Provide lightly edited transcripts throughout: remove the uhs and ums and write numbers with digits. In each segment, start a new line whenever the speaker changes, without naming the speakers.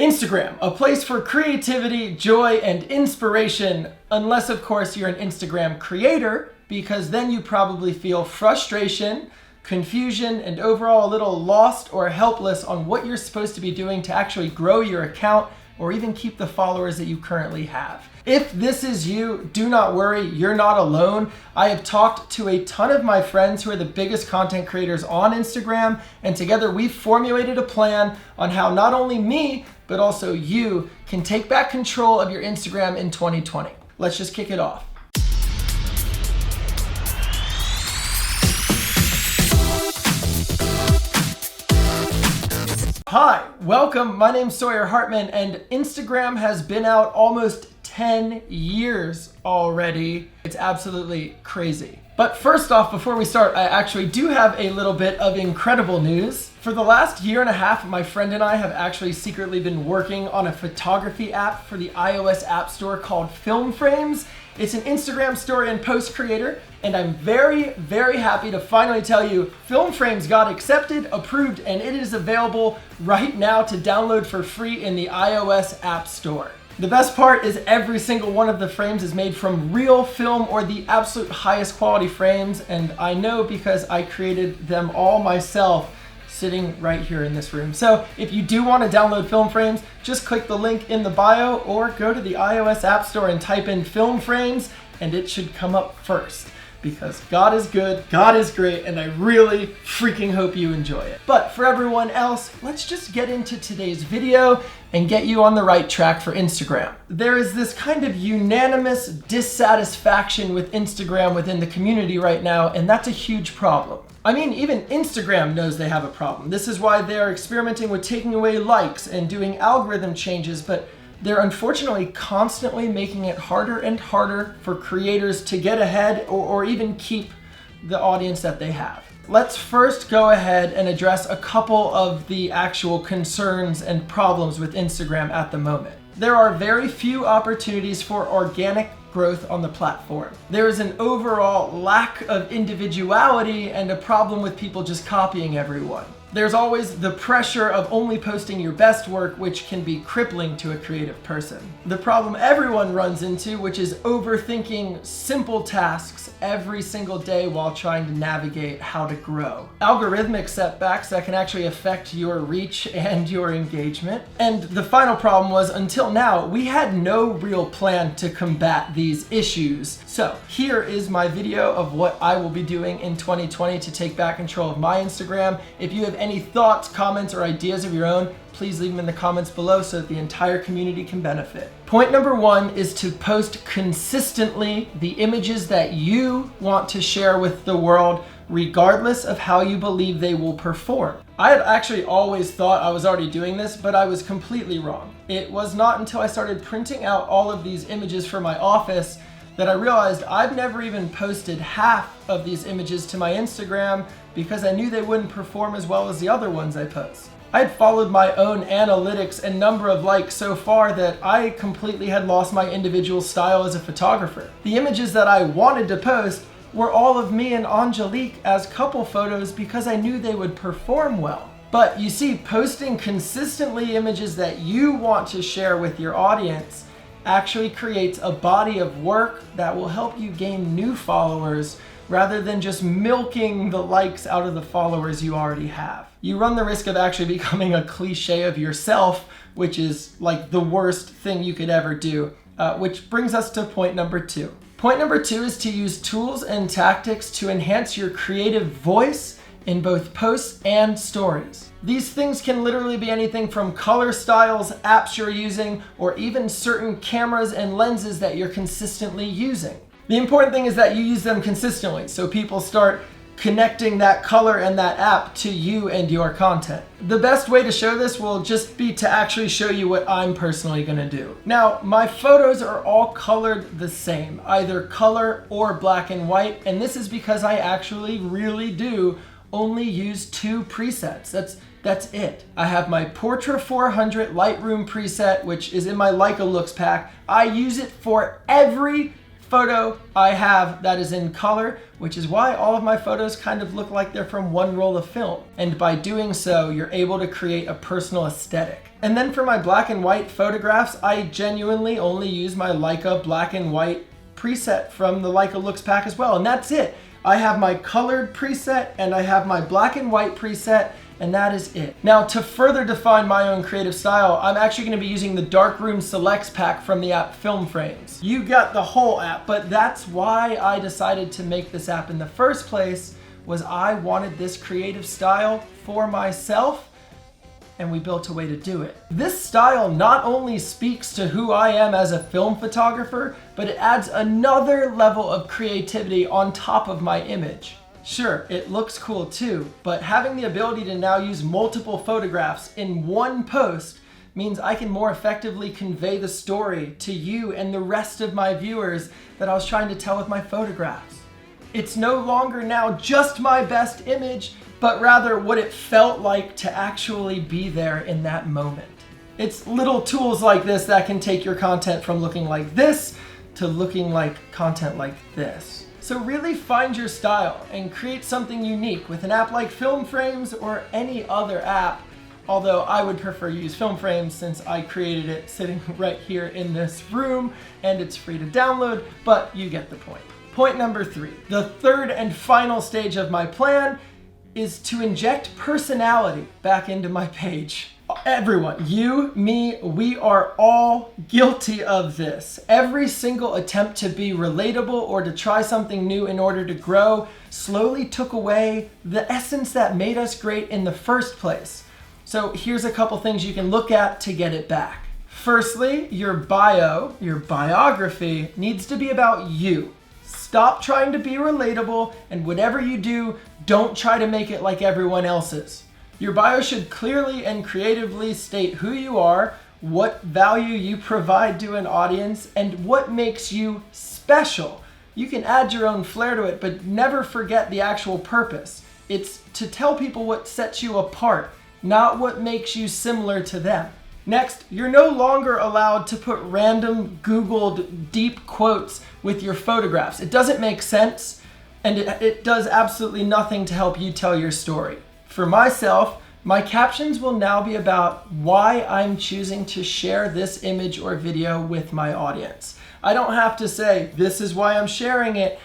Instagram, a place for creativity, joy, and inspiration, unless of course you're an Instagram creator, because then you probably feel frustration, confusion, and overall a little lost or helpless on what you're supposed to be doing to actually grow your account or even keep the followers that you currently have. If this is you, do not worry, you're not alone. I have talked to a ton of my friends who are the biggest content creators on Instagram, and together we've formulated a plan on how not only me, but also you can take back control of your Instagram in 2020. Let's just kick it off. Hi, welcome. My name's Sawyer Hartman, and Instagram has been out almost 10 years already. It's absolutely crazy. But first off, before we start, I actually do have a little bit of incredible news. For the last year and a half, my friend and I have actually secretly been working on a photography app for the iOS App Store called Film Frames. It's an Instagram story and post creator, and I'm very, very happy to finally tell you Film Frames got accepted, approved, and it is available right now to download for free in the iOS App Store. The best part is every single one of the frames is made from real film or the absolute highest quality frames, and I know because I created them all myself sitting right here in this room. So if you do want to download Film Frames, just click the link in the bio or go to the iOS App Store and type in Film Frames and it should come up first. Because God is good, God is great, and I really freaking hope you enjoy it. But for everyone else, let's just get into today's video and get you on the right track for Instagram. There is this kind of unanimous dissatisfaction with Instagram within the community right now, and that's a huge problem. I mean, even Instagram knows they have a problem. This is why they're experimenting with taking away likes and doing algorithm changes, but they're unfortunately constantly making it harder and harder for creators to get ahead or even keep the audience that they have. Let's first go ahead and address a couple of the actual concerns and problems with Instagram at the moment. There are very few opportunities for organic growth on the platform. There is an overall lack of individuality and a problem with people just copying everyone. There's always the pressure of only posting your best work, which can be crippling to a creative person. The problem everyone runs into, which is overthinking simple tasks every single day while trying to navigate how to grow. Algorithmic setbacks that can actually affect your reach and your engagement. And the final problem was, until now, we had no real plan to combat these issues. So here is my video of what I will be doing in 2020 to take back control of my Instagram. If you have any thoughts, comments, or ideas of your own, please leave them in the comments below so that the entire community can benefit. Point number one is to post consistently the images that you want to share with the world, regardless of how you believe they will perform. I had actually always thought I was already doing this, but I was completely wrong. It was not until I started printing out all of these images for my office that I realized I've never even posted half of these images to my Instagram because I knew they wouldn't perform as well as the other ones I post. I had followed my own analytics and number of likes so far that I completely had lost my individual style as a photographer. The images that I wanted to post were all of me and Angelique as couple photos because I knew they would perform well. But you see, posting consistently images that you want to share with your audience actually creates a body of work that will help you gain new followers rather than just milking the likes out of the followers you already have. You run the risk of actually becoming a cliche of yourself, which is like the worst thing you could ever do, which brings us to point number two. Point number two is to use tools and tactics to enhance your creative voice in both posts and stories. These things can literally be anything from color styles, apps you're using, or even certain cameras and lenses that you're consistently using. The important thing is that you use them consistently so people start connecting that color and that app to you and your content. The best way to show this will just be to actually show you what I'm personally gonna do. Now, my photos are all colored the same, either color or black and white, and this is because I actually really do only use two presets. That's it. I have my Portra 400 Lightroom preset, which is in my Leica Looks pack. I use it for every photo I have that is in color, which is why all of my photos kind of look like they're from one roll of film. And by doing so, you're able to create a personal aesthetic. And then for my black and white photographs, I genuinely only use my Leica black and white preset from the Leica Looks pack as well. And that's it. I have my colored preset and I have my black and white preset, and that is it. Now, to further define my own creative style, I'm actually going to be using the Darkroom Selects pack from the app Film Frames. You got the whole app, but that's why I decided to make this app in the first place, was I wanted this creative style for myself, and we built a way to do it. This style not only speaks to who I am as a film photographer, but it adds another level of creativity on top of my image. Sure, it looks cool too, but having the ability to now use multiple photographs in one post means I can more effectively convey the story to you and the rest of my viewers that I was trying to tell with my photographs. It's no longer now just my best image, but rather what it felt like to actually be there in that moment. It's little tools like this that can take your content from looking like this to looking like content like this. So really find your style and create something unique with an app like Film Frames or any other app, although I would prefer use Film Frames since I created it sitting right here in this room and it's free to download, but you get the point. Point number 3, the third and final stage of my plan is to inject personality back into my page. Everyone, you, me, we are all guilty of this. Every single attempt to be relatable or to try something new in order to grow slowly took away the essence that made us great in the first place. So here's a couple things you can look at to get it back. Firstly, your bio, your biography, needs to be about you. Stop trying to be relatable, and whatever you do, don't try to make it like everyone else's. Your bio should clearly and creatively state who you are, what value you provide to an audience, and what makes you special. You can add your own flair to it, but never forget the actual purpose. It's to tell people what sets you apart, not what makes you similar to them. Next, you're no longer allowed to put random Googled deep quotes with your photographs. It doesn't make sense, and it does absolutely nothing to help you tell your story. For myself, my captions will now be about why I'm choosing to share this image or video with my audience. I don't have to say, this is why I'm sharing it,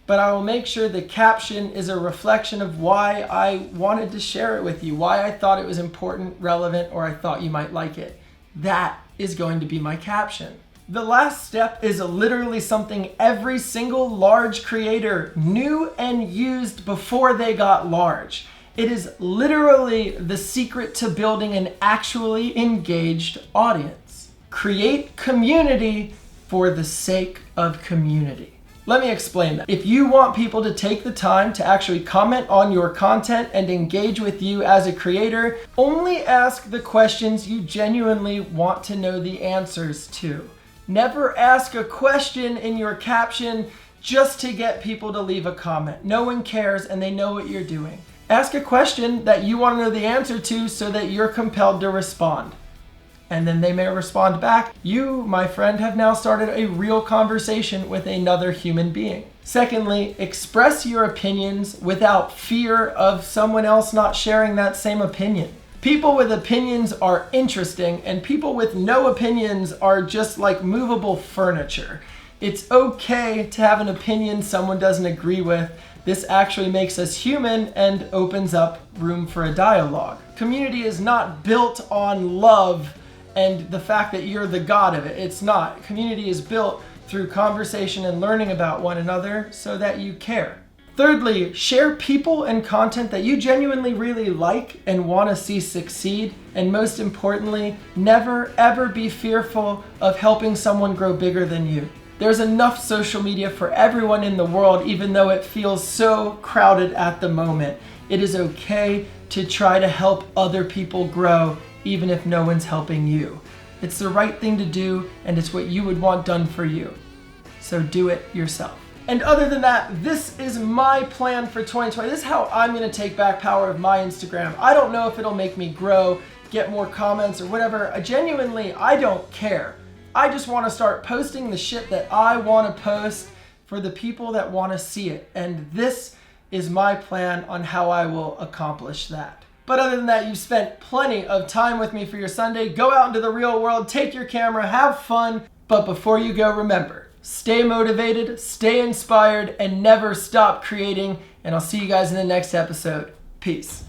but I will make sure the caption is a reflection of why I wanted to share it with you, why I thought it was important, relevant, or I thought you might like it. That is going to be my caption. The last step is literally something every single large creator knew and used before they got large. It is literally the secret to building an actually engaged audience. Create community for the sake of community. Let me explain that. If you want people to take the time to actually comment on your content and engage with you as a creator, only ask the questions you genuinely want to know the answers to. Never ask a question in your caption just to get people to leave a comment. No one cares and they know what you're doing. Ask a question that you want to know the answer to so that you're compelled to respond. And then they may respond back. You, my friend, have now started a real conversation with another human being. Secondly, express your opinions without fear of someone else not sharing that same opinion. People with opinions are interesting, and people with no opinions are just like movable furniture. It's okay to have an opinion someone doesn't agree with. This actually makes us human and opens up room for a dialogue. Community is not built on love and the fact that you're the god of it. It's not. Community is built through conversation and learning about one another so that you care. Thirdly, share people and content that you genuinely really like and want to see succeed. And most importantly, never ever be fearful of helping someone grow bigger than you. There's enough social media for everyone in the world, even though it feels so crowded at the moment. It is okay to try to help other people grow, even if no one's helping you. It's the right thing to do, and it's what you would want done for you. So do it yourself. And other than that, this is my plan for 2020. This is how I'm gonna take back power of my Instagram. I don't know if it'll make me grow, get more comments or whatever. I don't care. I just wanna start posting the shit that I wanna post for the people that want to see it. And this is my plan on how I will accomplish that. But other than that, you've spent plenty of time with me for your Sunday. Go out into the real world, take your camera, have fun. But before you go, remember, stay motivated, stay inspired, and never stop creating. And I'll see you guys in the next episode. Peace.